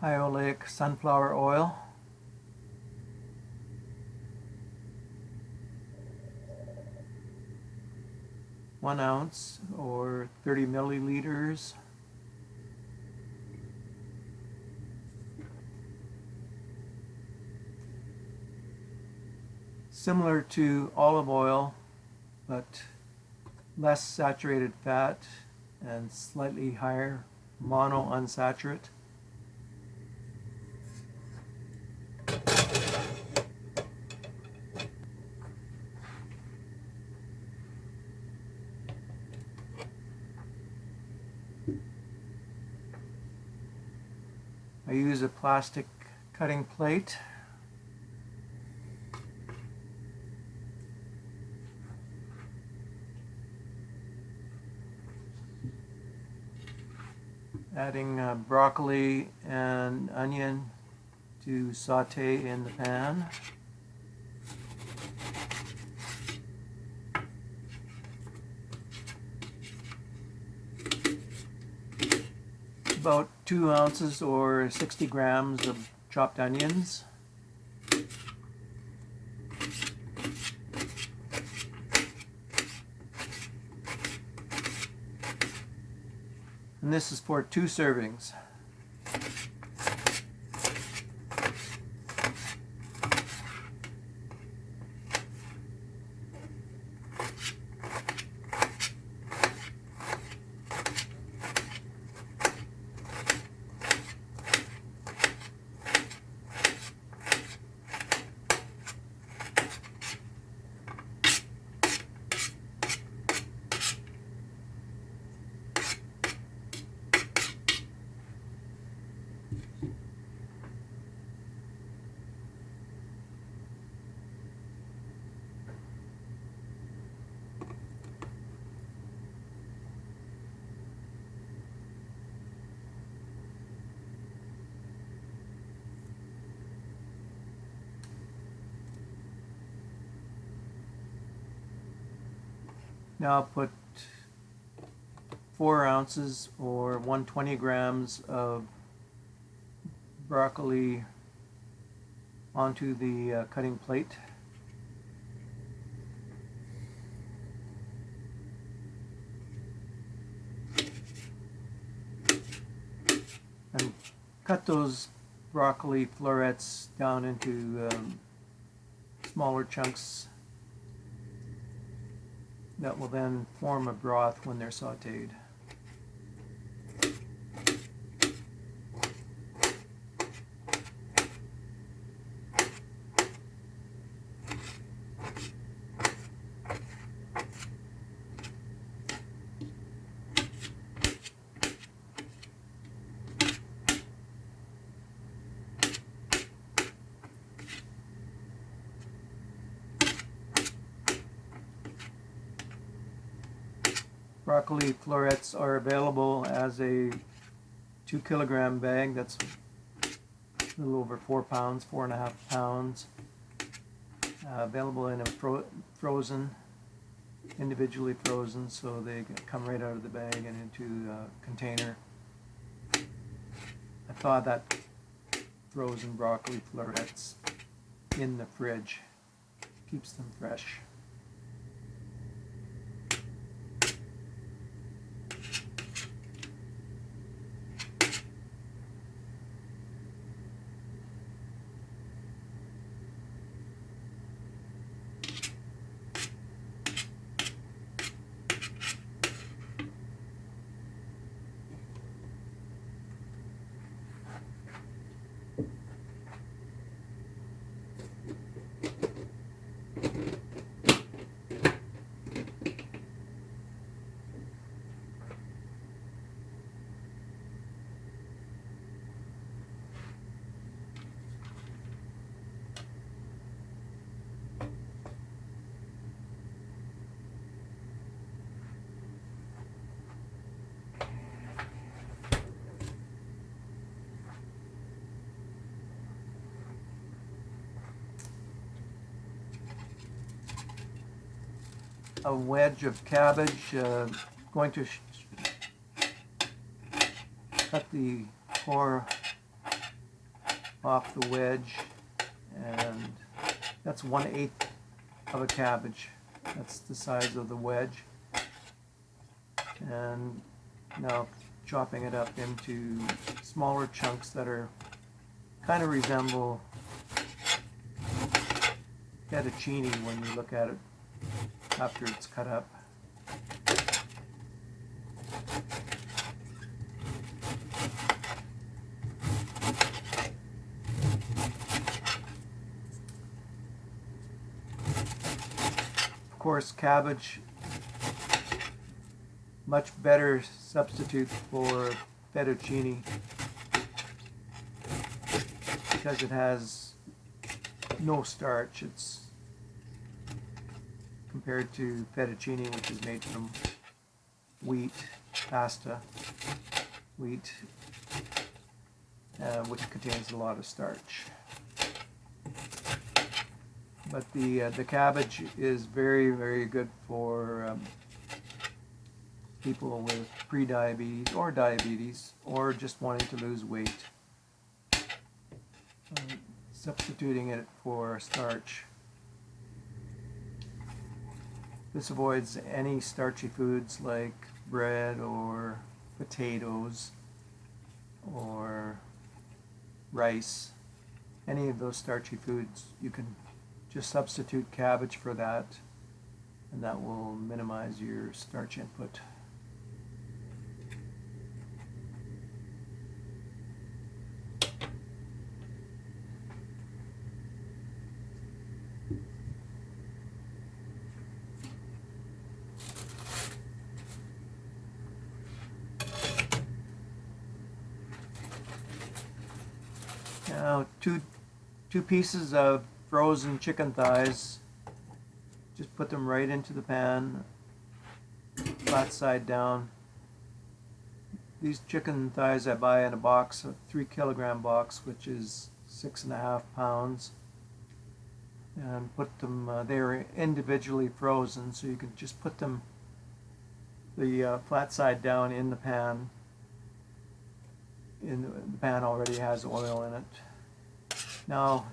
high oleic sunflower oil. One ounce or 30 milliliters. Similar to olive oil, but less saturated fat and slightly higher monounsaturated. I use a plastic cutting plate. Adding broccoli and onion to saute in the pan. About 2 ounces or 60 grams of chopped onions. And this is for 2 servings. Now I'll put 4 ounces or 120 grams of broccoli onto the cutting plate. And cut those broccoli florets down into smaller chunks that will then form a broth when they're sauteed. Broccoli florets are available as a 2 kilogram bag. That's a little over 4 pounds, 4.5 pounds. Available in a frozen, individually frozen, so they come right out of the bag and into a container. I thaw that frozen broccoli florets in the fridge. Keeps them fresh. A wedge of cabbage. Going to cut the core off the wedge, and that's 1/8 of a cabbage. That's the size of the wedge. And now chopping it up into smaller chunks that are kind of resemble fettuccine when you look at it after it's cut up. Of course, cabbage, much better substitute for fettuccine because it has no starch. It's compared to fettuccine, which is made from wheat, pasta, wheat, which contains a lot of starch. But the cabbage is very, very good for people with prediabetes or diabetes, or just wanting to lose weight. Substituting it for starch. This avoids any starchy foods like bread or potatoes or rice. Any of those starchy foods, you can just substitute cabbage for that, and that will minimize your starch input. Now, two pieces of frozen chicken thighs. Just put them right into the pan, flat side down. These chicken thighs I buy in a box, a 3-kilogram box, which is 6.5 pounds. And put them, they're individually frozen, so you can just put them the flat side down in the pan. The pan already has oil in it. Now,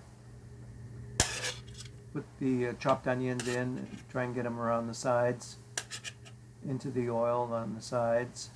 put the chopped onions in, try and get them around the sides, into the oil on the sides.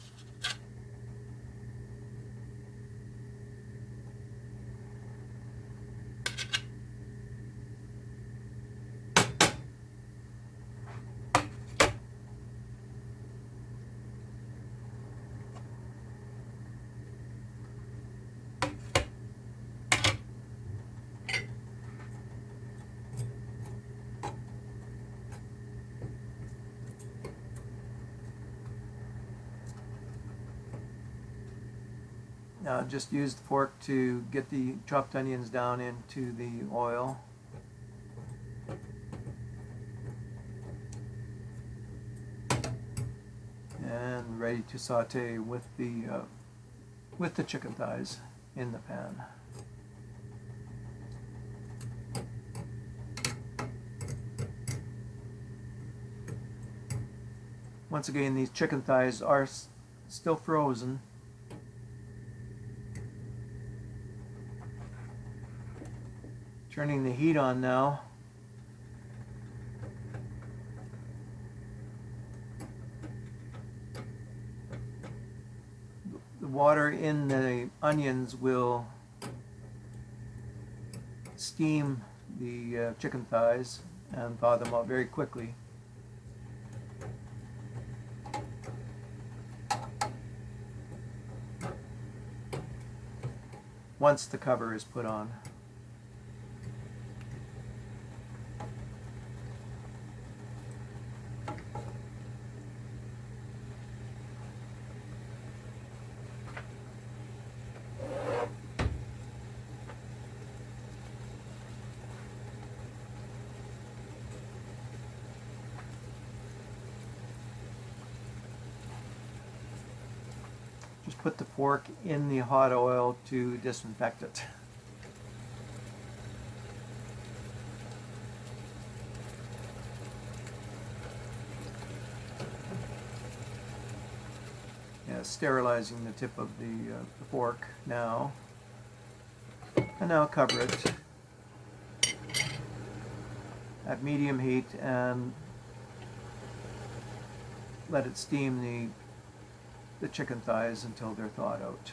Now just use the fork to get the chopped onions down into the oil. And ready to saute with the chicken thighs in the pan. Once again, these chicken thighs are still frozen. Turning the heat on now. The water in the onions will steam the chicken thighs and thaw them out very quickly. Once the cover is put on. Just put the fork in the hot oil to disinfect it. Yeah, sterilizing the tip of the fork now. And now cover it at medium heat and let it steam the chicken thighs until they're thawed out.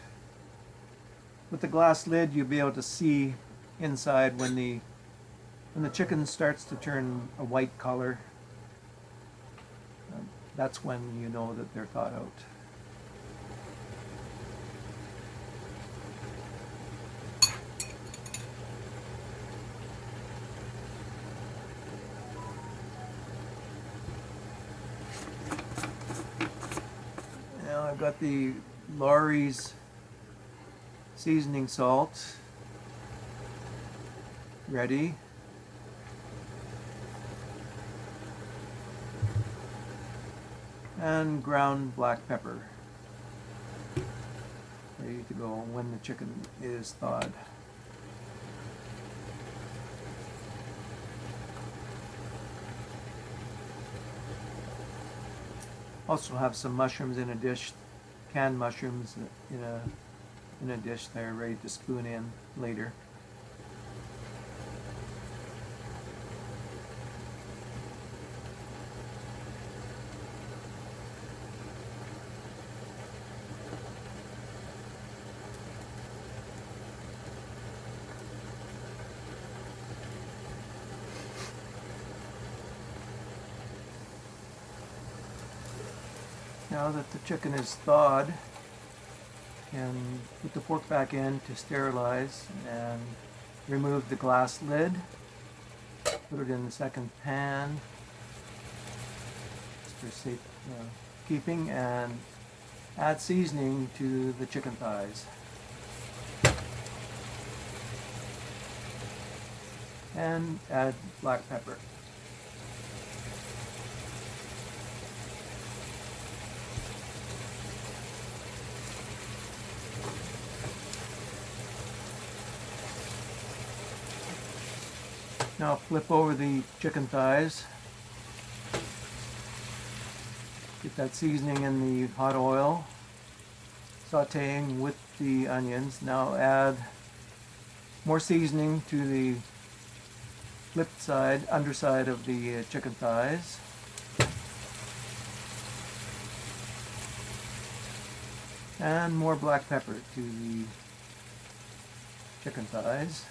With the glass lid, you'll be able to see inside when the chicken starts to turn a white color. That's when you know that they're thawed out. Now I've got the Lawry's seasoning salt ready. And ground black pepper ready to go when the chicken is thawed. Also have some mushrooms in a dish, canned mushrooms in a dish there ready to spoon in later. Now that the chicken is thawed, you can put the fork back in to sterilize and remove the glass lid. Put it in the second pan just for safe keeping, and add seasoning to the chicken thighs. And add black pepper. Now flip over the chicken thighs. Get that seasoning in the hot oil, sauteing with the onions. Now add more seasoning to the flipped side, underside of the chicken thighs. And more black pepper to the chicken thighs.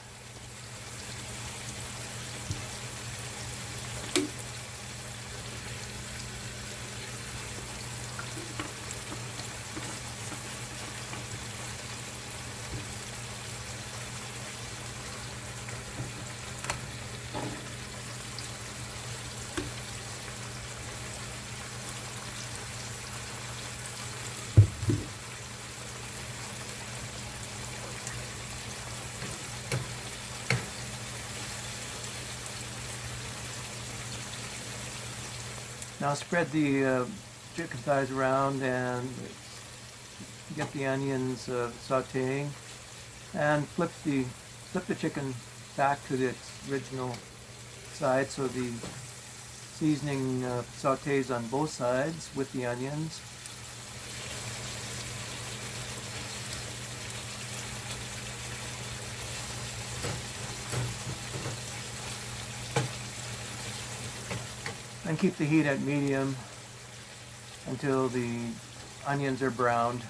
Now spread the chicken thighs around and get the onions sauteing, and flip the chicken back to its original side so the seasoning sautés on both sides with the onions. And keep the heat at medium until the onions are browned.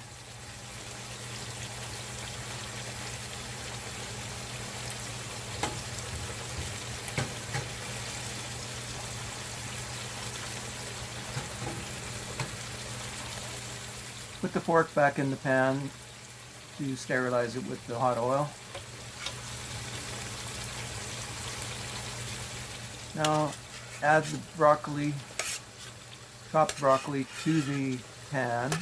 Put the fork back in the pan to sterilize it with the hot oil. Now add the broccoli, chopped broccoli, to the pan.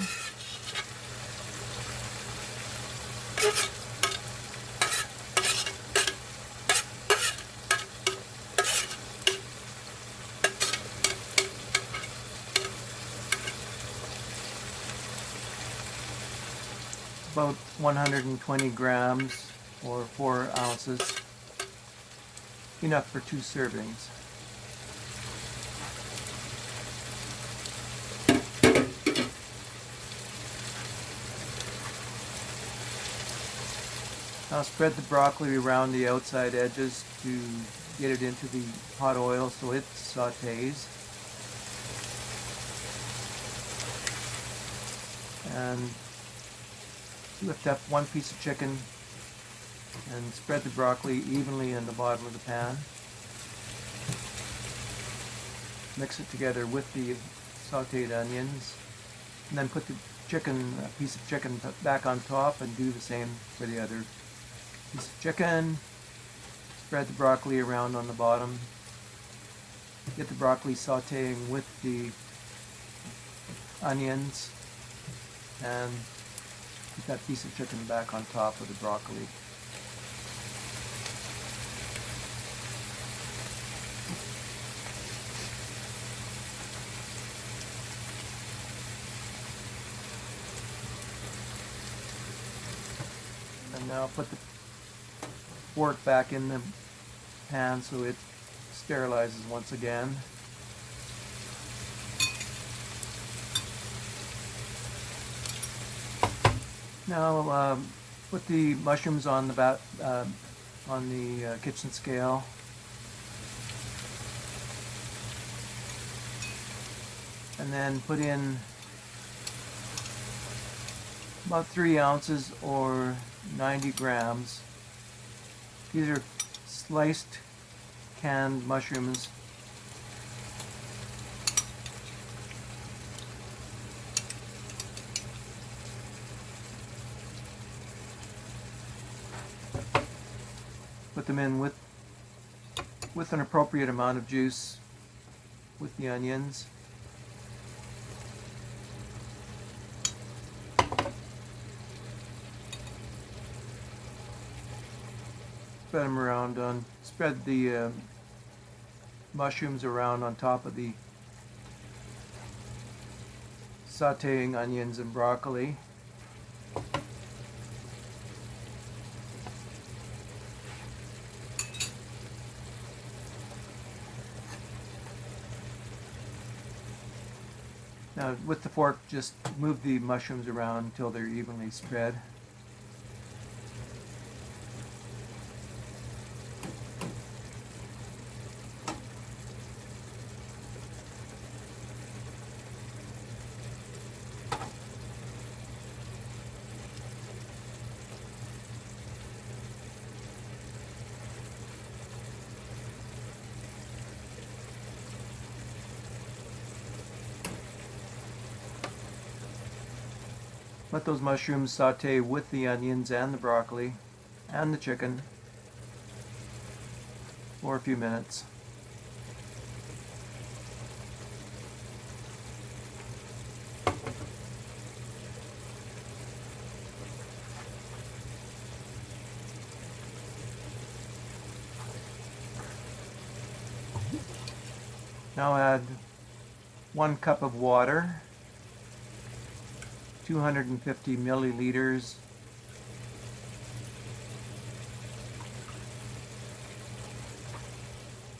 About 120 grams or 4 ounces, enough for 2 servings. Now spread the broccoli around the outside edges to get it into the hot oil so it sautés. And lift up one piece of chicken and spread the broccoli evenly in the bottom of the pan. Mix it together with the sauteed onions, and then put the chicken, a piece of chicken back on top, and do the same for the other piece of chicken. Spread the broccoli around on the bottom. Get the broccoli sauteing with the onions, and put that piece of chicken back on top of the broccoli. And now put the fork back in the pan so it sterilizes once again. Now put the mushrooms on the kitchen scale. And then put in about 3 ounces or 90 grams. These are sliced canned mushrooms. Put them in with an appropriate amount of juice with the onions. Spread them around spread the mushrooms around on top of the sauteing onions and broccoli. Now with the fork, just move the mushrooms around until they're evenly spread. Let those mushrooms saute with the onions and the broccoli and the chicken for a few minutes. Now add 1 cup of water, 250 milliliters,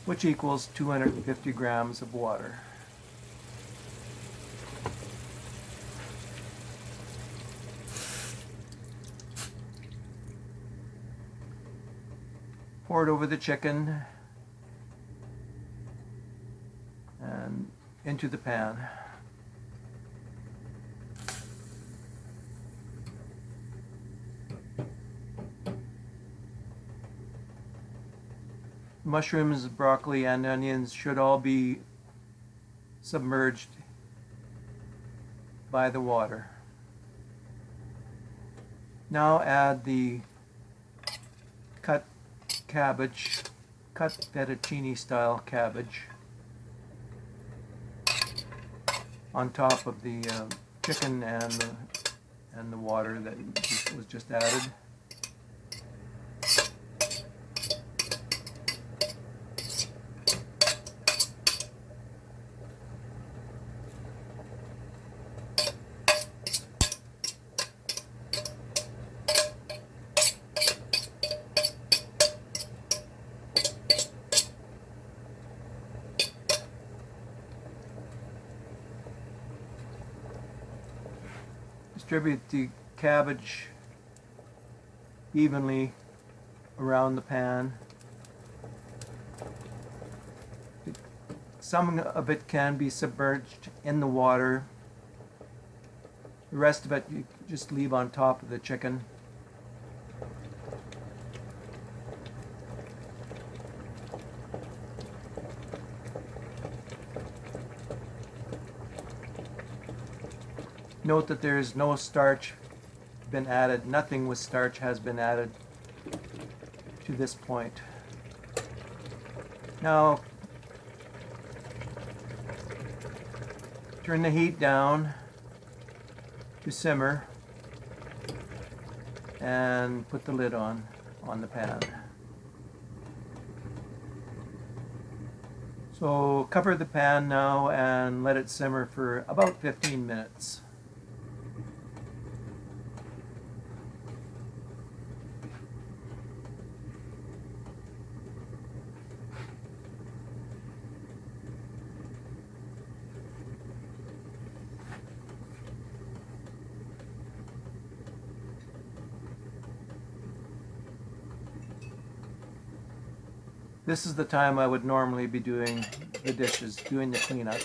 which equals 250 grams of water. Pour it over the chicken and into the pan. Mushrooms, broccoli, and onions should all be submerged by the water. Now add the cut cabbage, cut fettuccine-style cabbage on top of the chicken and the water that was just added. Distribute the cabbage evenly around the pan. Some of it can be submerged in the water. The rest of it you just leave on top of the chicken. Note that there is no starch been added. Nothing with starch has been added to this point. Now, turn the heat down to simmer and put the lid on the pan. So cover the pan now and let it simmer for about 15 minutes. This is the time I would normally be doing the dishes, doing the cleanup.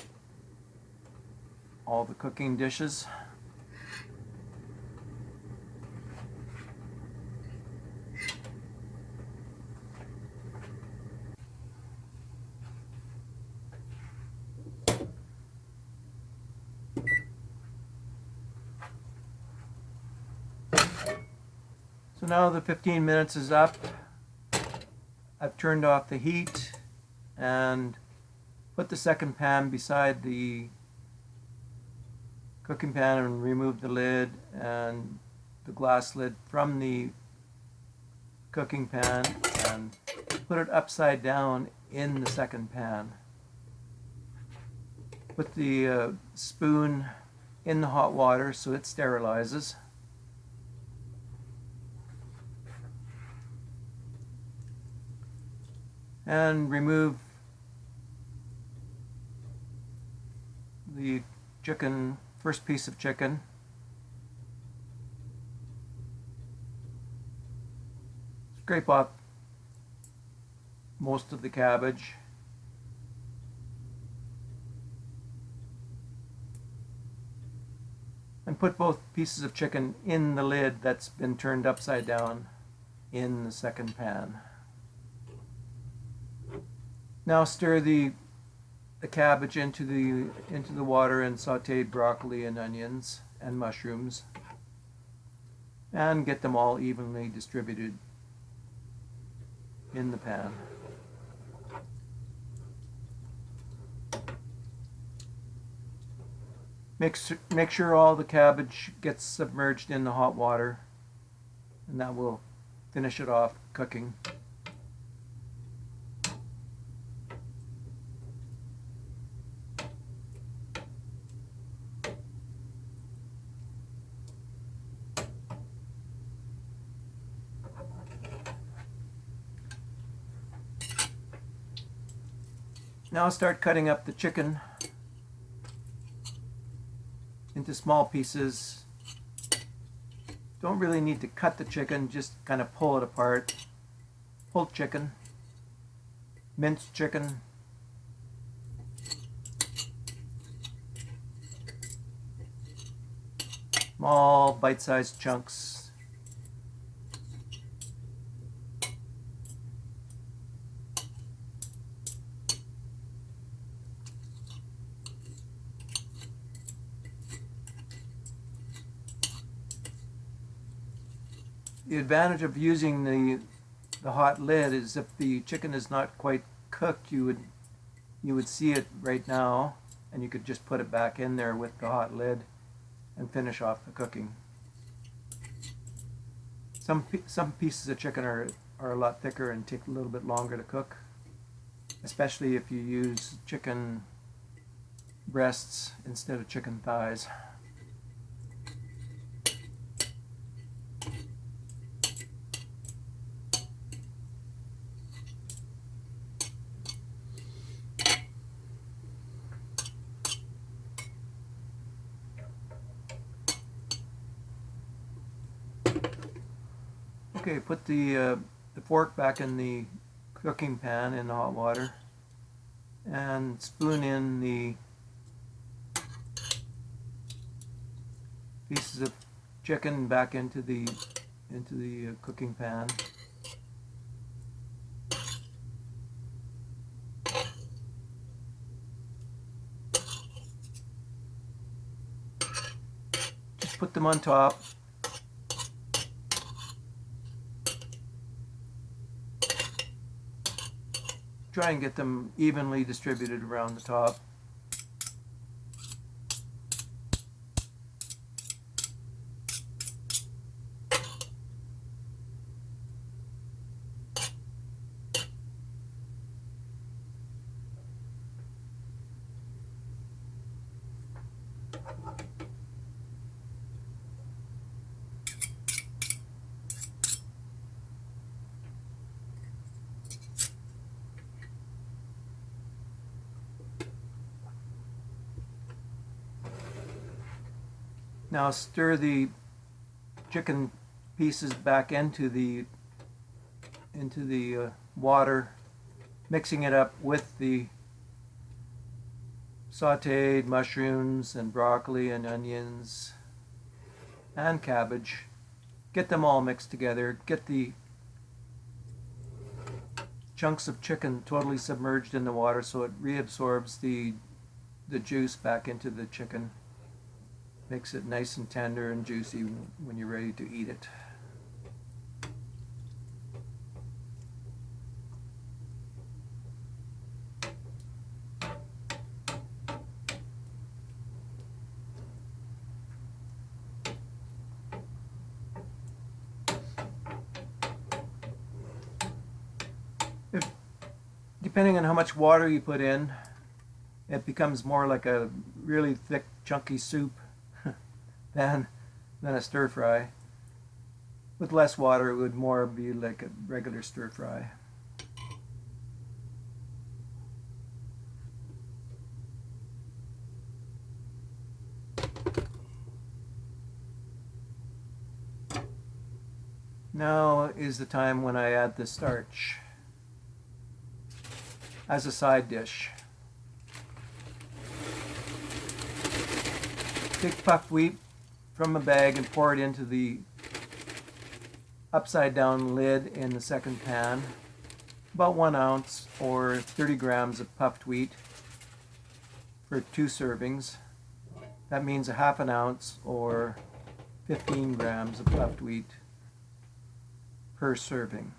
All the cooking dishes. So now the 15 minutes is up. I've turned off the heat and put the second pan beside the cooking pan and removed the lid and the glass lid from the cooking pan and put it upside down in the second pan. Put the spoon in the hot water so it sterilizes. And remove the chicken, first piece of chicken. Scrape off most of the cabbage. And put both pieces of chicken in the lid that's been turned upside down in the second pan. Now stir the cabbage into the water and sauteed broccoli and onions and mushrooms and get them all evenly distributed in the pan. Make sure all the cabbage gets submerged in the hot water, and that will finish it off cooking. Now start cutting up the chicken into small pieces. Don't really need to cut the chicken, just kind of pull it apart. Pulled chicken, minced chicken, small bite-sized chunks. The advantage of using the hot lid is if the chicken is not quite cooked, you would see it right now, and you could just put it back in there with the hot lid and finish off the cooking. Some pieces of chicken are a lot thicker and take a little bit longer to cook, especially if you use chicken breasts instead of chicken thighs. Okay, put the fork back in the cooking pan in hot water and spoon in the pieces of chicken back into the cooking pan. Just put them on top. Try and get them evenly distributed around the top. Now stir the chicken pieces back into the water, mixing it up with the sautéed mushrooms and broccoli and onions and cabbage. Get them all mixed together. Get the chunks of chicken totally submerged in the water so it reabsorbs the juice back into the chicken. Makes it nice and tender and juicy when you're ready to eat it. Depending on how much water you put in, it becomes more like a really thick, chunky soup than a stir fry. With less water, it would more be like a regular stir fry. Now is the time when I add the starch as a side dish. Take puffed wheat from a bag and pour it into the upside down lid in the second pan. About 1 ounce or 30 grams of puffed wheat for 2 servings. That means a half an ounce or 15 grams of puffed wheat per serving.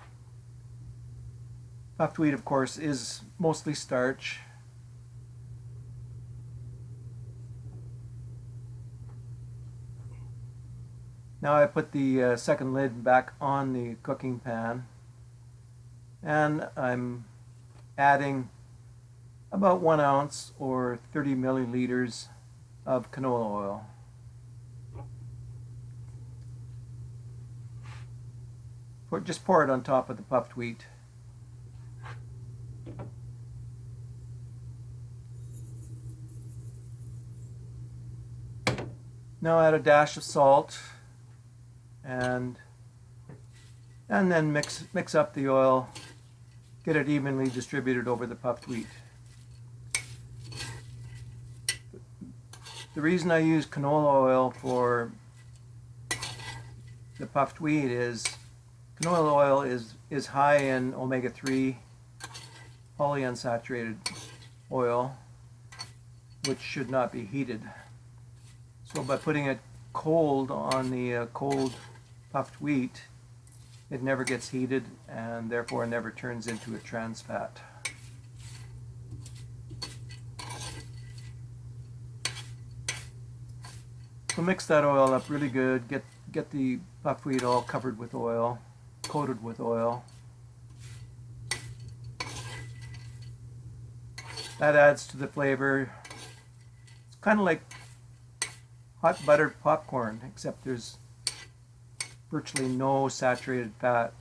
Puffed wheat, of course, is mostly starch. Now I put the second lid back on the cooking pan, and I'm adding about 1 ounce or 30 milliliters of canola oil. Just pour it on top of the puffed wheat. Now add a dash of salt and then mix up the oil. Get it evenly distributed over the puffed wheat. The reason I use canola oil for the puffed wheat is canola oil is high in omega-3 polyunsaturated oil, which should not be heated. So by putting it cold on the cold puffed wheat, it never gets heated and therefore never turns into a trans fat. So mix that oil up really good. Get the puffed wheat all covered with oil, coated with oil. That adds to the flavor. It's kind of like hot buttered popcorn, except there's virtually no saturated fat.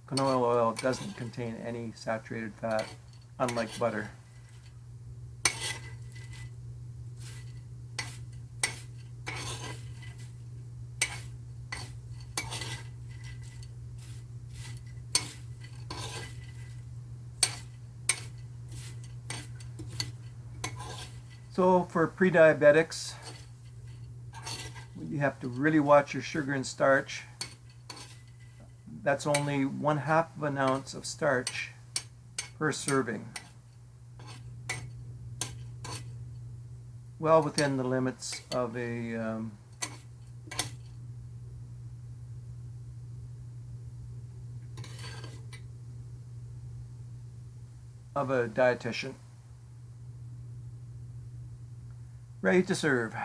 Canola oil doesn't contain any saturated fat, unlike butter. So for pre-diabetics, you have to really watch your sugar and starch. That's only 1/2 of an ounce of starch per serving. Well within the limits of a dietitian. Ready to serve.